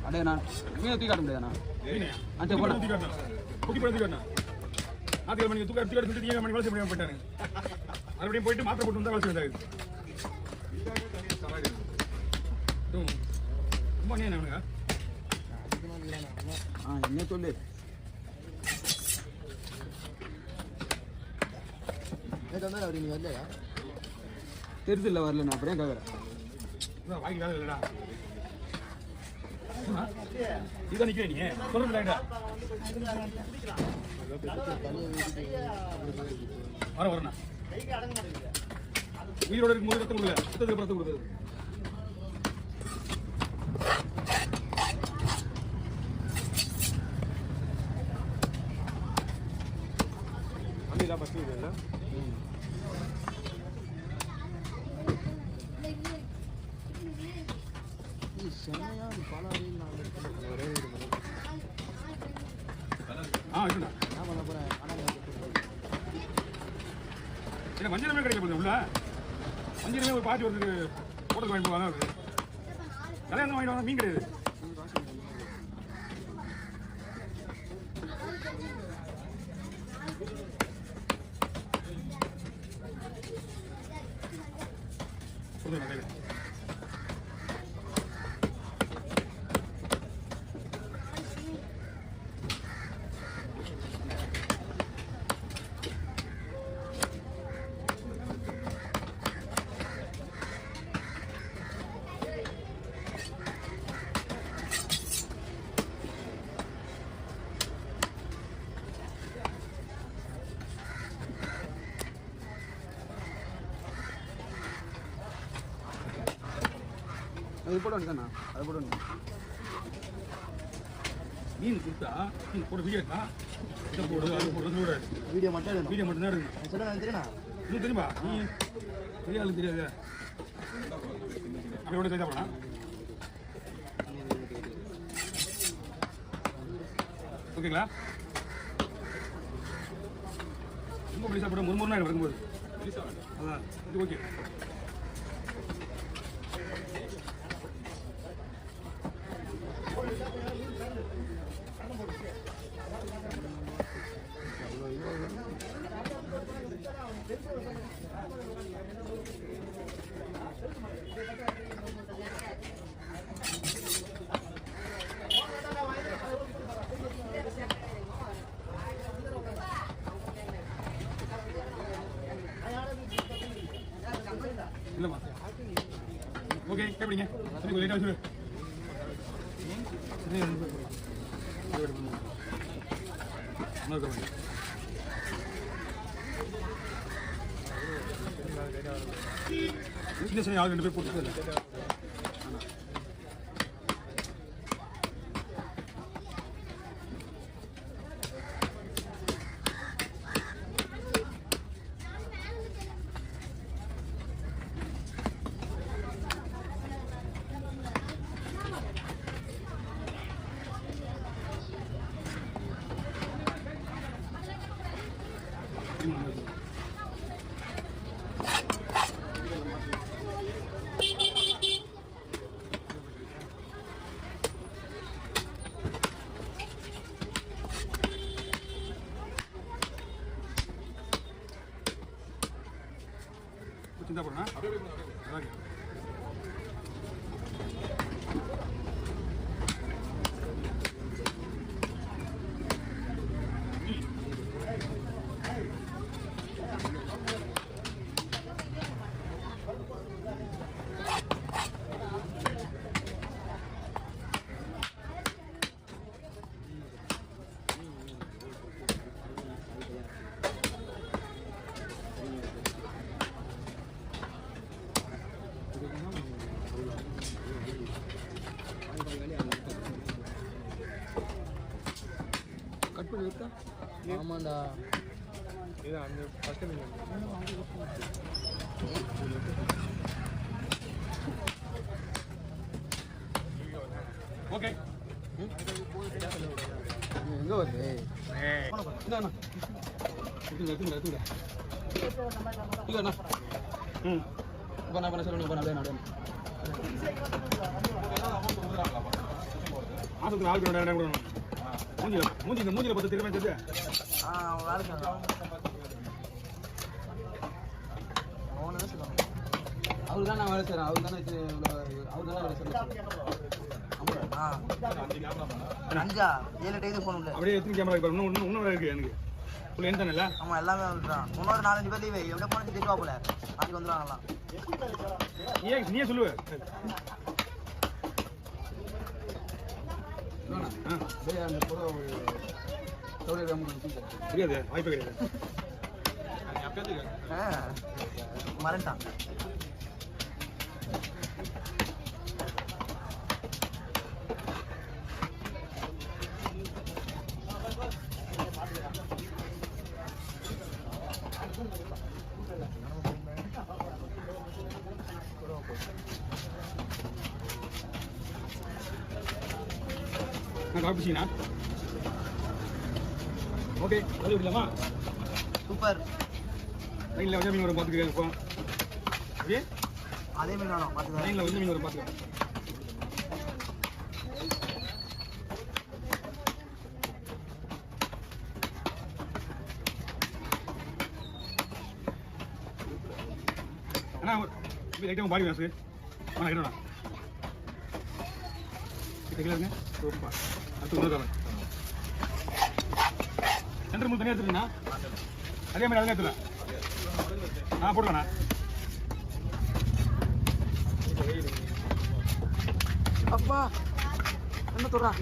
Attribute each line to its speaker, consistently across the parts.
Speaker 1: அடே நான் மீனை தூக்கி காட்ட முடியாதுண்ணா அந்த போட
Speaker 2: குட்டி படம் தூக்கி நாத்திகள் மணி தூக்கி எடுத்து நீங்க மணி வளர்ச்சி முடியாம போயிட்டாரு மறுபடியும் போயிட்டு மாத்திரை போட்டு வந்தா வளர்ச்சி வந்தாரு ரொம்ப நீ என்ன
Speaker 1: என்ன சொல்லு தெரிஞ்சில்ல வரல நான் அப்படியே கேட்குறேன்
Speaker 2: வாங்கி வேலை இல்லடா இதான் நிக்கிறேன் நீ சொல்றேன் வரண்ணா உயிரோட இருக்கும்போது ரத்தம் கொடுக்கல ரத்தத்துக்கு ரத்தம் கொடுக்குறது பஸ் இல்லை மஞ்சள் கிடைக்க உள்ள மஞ்சள் ஒரு பாட்டி ஒரு போட்டது வாங்கிட்டு போவாங்க கல்யாணம் வாங்கிட்டு வாங்க மீன் கிடையாது
Speaker 1: அது போட வேண்டியதாண்ணா அது போட வேண்டிய
Speaker 2: மீன் கொடுத்தா மீன் போட வீடியோ இருக்கா இதை போடு அது போடுறது
Speaker 1: வீடியோ மட்டும்
Speaker 2: தான் இருக்கு
Speaker 1: தெரியுமா
Speaker 2: இன்னும் தெரியுமா நீ தெரியாது தெரியாது அப்படியோட தெரியா போனா ஓகேங்களா ரொம்ப பிடி சாப்பிட முறுமுறுனா வரும்போது அதான் இது ஓகே இல்லைம்மா ஓகே எப்படிங்க சரி லேட்டாக சொல்லு சின்ன சின்ன ஆள் 2 பேர் போட்டு चिंता पड़ना
Speaker 1: கட் பண்ணி விட்டா ஆமாண்டா
Speaker 2: இது அந்த ஃபர்ஸ்ட் மீன் ஓகே
Speaker 1: எங்க வருது இதாண்ணா எடுத்துங்க இல்லைண்ணா இப்போ நான் பண்ண சொல்லுங்க நடு
Speaker 2: மாசத்துக்கு ஆளுக்கு 2000 கொடுக்கணும். மூஞ்சில பத்து திரும்ப தெரியுது.
Speaker 3: வேலைக்கு
Speaker 1: அவரு தான் நான் வேலை செய்கிறேன். அவரு தானே வேலை செய்கிறேன்.
Speaker 3: அஞ்சா 7 டைம் ஃபோன் உள்ள
Speaker 2: அப்படியே எத்தனை கேமரா இருக்கு? இன்னும் இருக்கு எனக்கு. ஃபுல் என் தானே?
Speaker 3: ஆமா எல்லாமே வந்துட்டான். இன்னொரு 4-5 பேர் லீவு. எவ்வளோ போனது தெரியுவா போல. நாளைக்கு வந்துடுவாங்களாம்.
Speaker 2: நீயே சொல்லுவ.
Speaker 1: அந்த கூட ஒரு
Speaker 2: தெரியாது, வாய்ப்பே கிடையாது.
Speaker 3: மறந்துட்டான்.
Speaker 2: காப்பிச்சிங்கண்ணா. ஓகே, அது விடலாமா?
Speaker 3: சூப்பர்.
Speaker 2: லைனில் வச்ச மீன் வரும் பார்த்துக்கிறேன். இப்போ ஓகே,
Speaker 3: அதே மீன் வேணும் பார்த்துக்கலாம்.
Speaker 2: லைனில் வச்ச மீன் வரும் பார்த்துக்கலாம். அண்ணா லைட்டாக பாடி வாசு ஆ இருண்ணா ரொம்ப அடுத்து இன்னொரு தவறு சென்டர் மூணு தனியாக எடுத்துருங்கண்ணா. அதே மாதிரி அதெல்லாம் எடுத்துடலாம். போடுவேண்ணா.
Speaker 1: அப்பா என்ன சொல்றா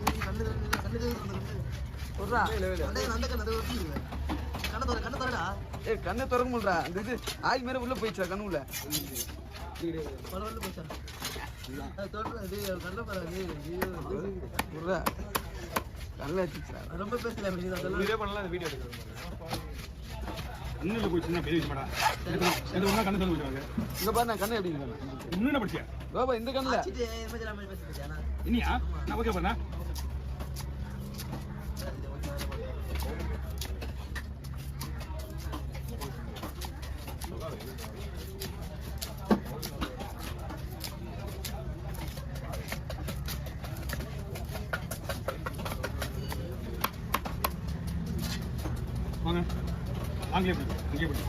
Speaker 1: சொல்றா கண்ணை திறக்க முடியல. அந்த இது ஆய் மேல உள்ள போயிடுச்சா கண்ணு உள்ள கண்ணில் வச்சுச்சா
Speaker 3: ரொம்ப பேசல
Speaker 2: வீடியோ இன்னும் போய் சின்ன பெரிய விஷயமாடா. எனக்கு ஒன்றா கண்ணு சொல்லி வச்சுருவாங்க.
Speaker 1: இங்க பாரு நான் கண்ணை எப்படி
Speaker 2: இன்னும் என்ன படிச்சியா
Speaker 1: பாபா இந்த கண்ணில்
Speaker 2: இனியா? நான் ஓகே பண்ணா வாங்க அங்கே போய்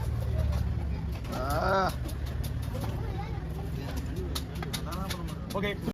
Speaker 2: ஓகே.